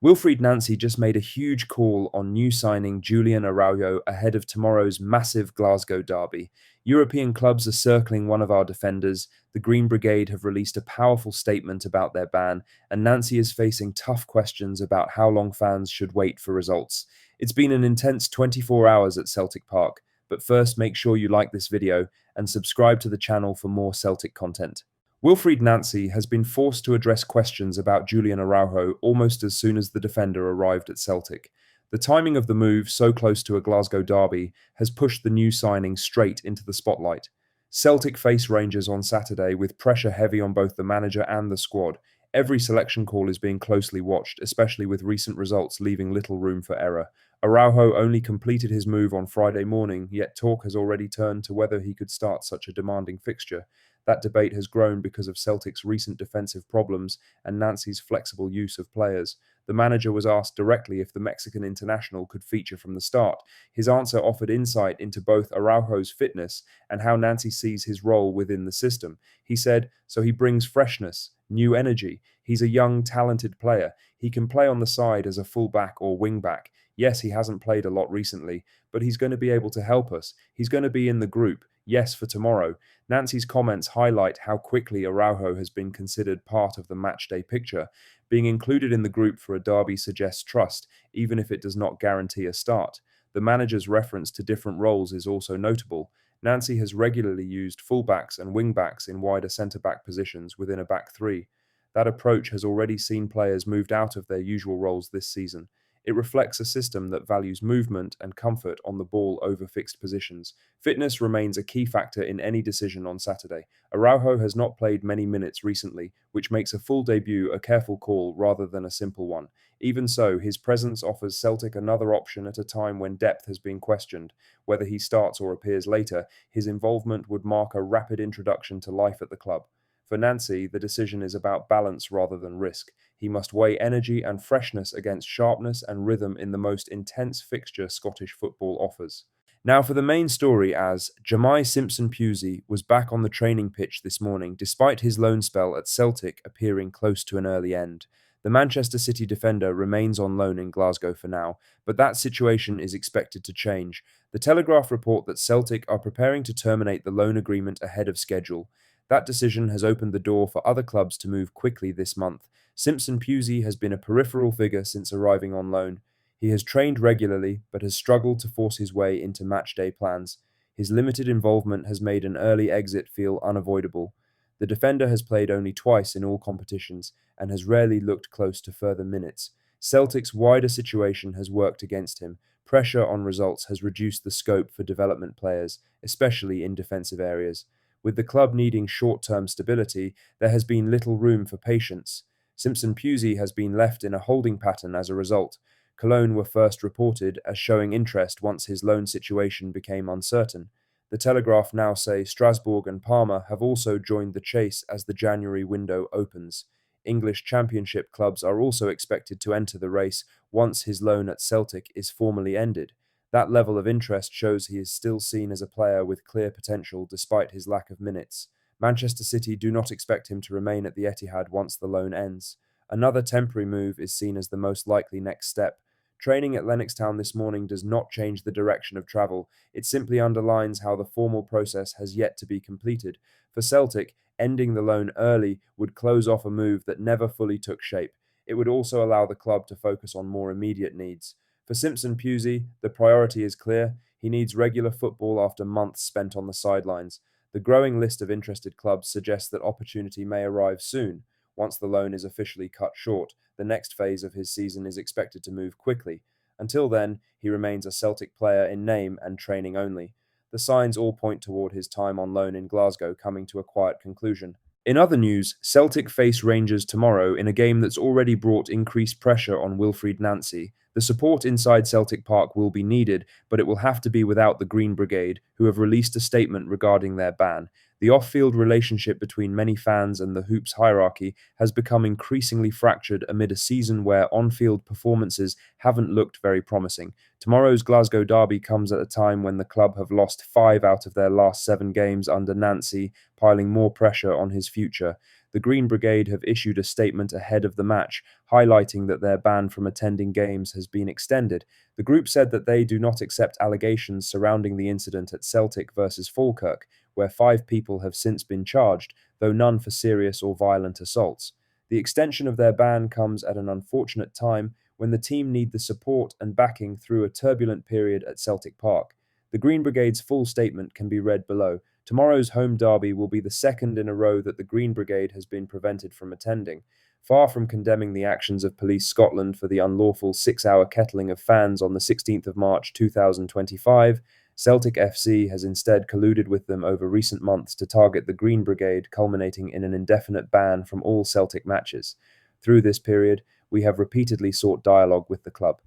Wilfried Nancy just made a huge call on new signing Julian Arao ahead of tomorrow's massive Glasgow derby. European clubs are circling one of our defenders. The Green Brigade have released a powerful statement about their ban, and Nancy is facing tough questions about how long fans should wait for results. It's been an intense 24 hours at Celtic Park, but first make sure you like this video and subscribe to the channel for more Celtic content. Wilfried Nancy has been forced to address questions about Julian Arao almost as soon as the defender arrived at Celtic. The timing of the move, so close to a Glasgow derby, has pushed the new signing straight into the spotlight. Celtic face Rangers on Saturday with pressure heavy on both the manager and the squad. Every selection call is being closely watched, especially with recent results leaving little room for error. Araujo only completed his move on Friday morning, yet talk has already turned to whether he could start such a demanding fixture. That debate has grown because of Celtic's recent defensive problems and Nancy's flexible use of players. The manager was asked directly if the Mexican international could feature from the start. His answer offered insight into both Araujo's fitness and how Nancy sees his role within the system. He said, "So he brings freshness, new energy. He's a young, talented player. He can play on the side as a full-back or wing-back. Yes, he hasn't played a lot recently, but he's going to be able to help us. He's going to be in the group. Yes, for tomorrow." Nancy's comments highlight how quickly Araujo has been considered part of the matchday picture. Being included in the group for a derby suggests trust, even if it does not guarantee a start. The manager's reference to different roles is also notable. Nancy has regularly used fullbacks and wingbacks in wider centre-back positions within a back three. That approach has already seen players moved out of their usual roles this season. It reflects a system that values movement and comfort on the ball over fixed positions. Fitness remains a key factor in any decision on Saturday. Araujo has not played many minutes recently, which makes a full debut a careful call rather than a simple one. Even so, his presence offers Celtic another option at a time when depth has been questioned. Whether he starts or appears later, his involvement would mark a rapid introduction to life at the club. For Nancy, the decision is about balance rather than risk. He must weigh energy and freshness against sharpness and rhythm in the most intense fixture Scottish football offers. Now for the main story, as Simpson-Pusey was back on the training pitch this morning despite his loan spell at Celtic appearing close to an early end. The Manchester City defender remains on loan in Glasgow for now, but that situation is expected to change. The Telegraph report that Celtic are preparing to terminate the loan agreement ahead of schedule. That decision has opened the door for other clubs to move quickly this month. Simpson-Pusey has been a peripheral figure since arriving on loan. He has trained regularly, but has struggled to force his way into matchday plans. His limited involvement has made an early exit feel unavoidable. The defender has played only twice in all competitions and has rarely looked close to further minutes. Celtic's wider situation has worked against him. Pressure on results has reduced the scope for development players, especially in defensive areas. With the club needing short-term stability, there has been little room for patience. Simpson-Pusey has been left in a holding pattern as a result. Cologne were first reported as showing interest once his loan situation became uncertain. The Telegraph now say Strasbourg and Parma have also joined the chase as the January window opens. English Championship clubs are also expected to enter the race once his loan at Celtic is formally ended. That level of interest shows he is still seen as a player with clear potential despite his lack of minutes. Manchester City do not expect him to remain at the Etihad once the loan ends. Another temporary move is seen as the most likely next step. Training at Lennox Town this morning does not change the direction of travel. It simply underlines how the formal process has yet to be completed. For Celtic, ending the loan early would close off a move that never fully took shape. It would also allow the club to focus on more immediate needs. For Simpson-Pusey, the priority is clear. He needs regular football after months spent on the sidelines. The growing list of interested clubs suggests that opportunity may arrive soon. Once the loan is officially cut short, the next phase of his season is expected to move quickly. Until then, he remains a Celtic player in name and training only. The signs all point toward his time on loan in Glasgow coming to a quiet conclusion. In other news, Celtic face Rangers tomorrow in a game that's already brought increased pressure on Wilfried Nancy. The support inside Celtic Park will be needed, but it will have to be without the Green Brigade, who have released a statement regarding their ban. The off-field relationship between many fans and the Hoops hierarchy has become increasingly fractured amid a season where on-field performances haven't looked very promising. Tomorrow's Glasgow derby comes at a time when the club have lost 5 out of their last 7 games under Nancy, piling more pressure on his future. the Green Brigade have issued a statement ahead of the match, highlighting that their ban from attending games has been extended. The group said that they do not accept allegations surrounding the incident at Celtic versus Falkirk, where 5 people have since been charged, though none for serious or violent assaults. The extension of their ban comes at an unfortunate time when the team need the support and backing through a turbulent period at Celtic Park. The Green Brigade's full statement can be read below. Tomorrow's home derby will be the second in a row that the Green Brigade has been prevented from attending. Far from condemning the actions of Police Scotland for the unlawful 6-hour kettling of fans on the 16th of March 2025, Celtic FC has instead colluded with them over recent months to target the Green Brigade, culminating in an indefinite ban from all Celtic matches. Through this period, we have repeatedly sought dialogue with the club.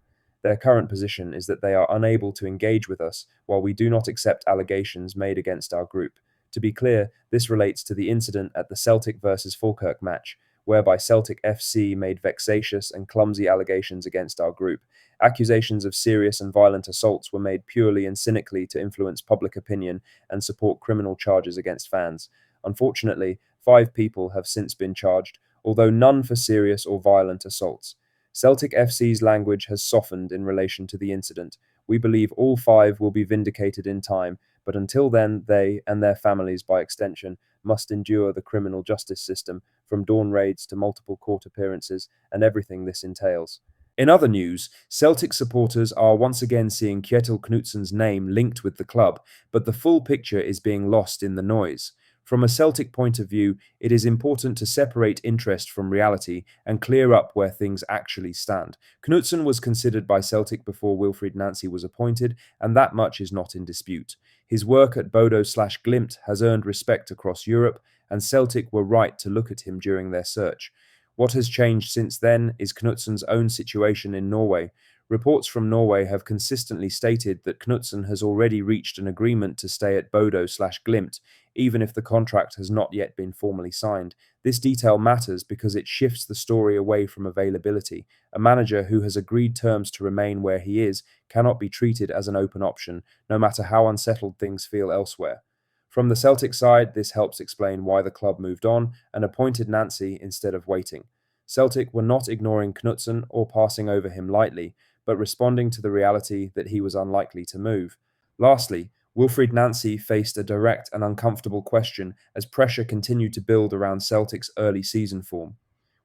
Their current position is that they are unable to engage with us, while we do not accept allegations made against our group. To be clear, this relates to the incident at the Celtic versus Falkirk match, whereby Celtic FC made vexatious and clumsy allegations against our group. Accusations of serious and violent assaults were made purely and cynically to influence public opinion and support criminal charges against fans. Unfortunately, 5 people have since been charged, although none for serious or violent assaults. Celtic FC's language has softened in relation to the incident. We believe all 5 will be vindicated in time, but until then, they, and their families by extension, must endure the criminal justice system, from dawn raids to multiple court appearances, and everything this entails. In other news, Celtic supporters are once again seeing Kjetil Knutsen's name linked with the club, but the full picture is being lost in the noise. From a Celtic point of view, it is important to separate interest from reality and clear up where things actually stand. Knutsen was considered by Celtic before Wilfried Nancy was appointed, and that much is not in dispute. His work at Bodo/Glimt has earned respect across Europe, and Celtic were right to look at him during their search. What has changed since then is Knutsen's own situation in Norway. Reports from Norway have consistently stated that Knutsen has already reached an agreement to stay at Bodo/Glimt, even if the contract has not yet been formally signed. This detail matters because it shifts the story away from availability. A manager who has agreed terms to remain where he is cannot be treated as an open option, no matter how unsettled things feel elsewhere. From the Celtic side, this helps explain why the club moved on and appointed Nancy instead of waiting. Celtic were not ignoring Knutsen or passing over him lightly, but responding to the reality that he was unlikely to move. Lastly, Wilfried Nancy faced a direct and uncomfortable question as pressure continued to build around Celtic's early season form.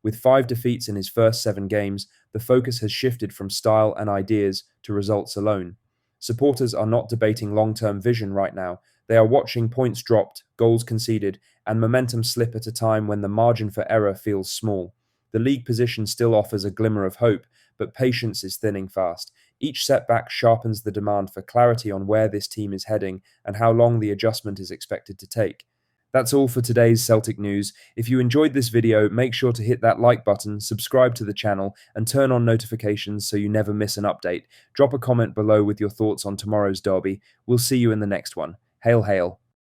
With 5 defeats in his first 7 games, the focus has shifted from style and ideas to results alone. Supporters are not debating long-term vision right now. They are watching points dropped, goals conceded, and momentum slip at a time when the margin for error feels small. The league position still offers a glimmer of hope, but patience is thinning fast. Each setback sharpens the demand for clarity on where this team is heading and how long the adjustment is expected to take. That's all for today's Celtic news. If you enjoyed this video, make sure to hit that like button, subscribe to the channel, and turn on notifications so you never miss an update. Drop a comment below with your thoughts on tomorrow's derby. We'll see you in the next one. Hail, hail.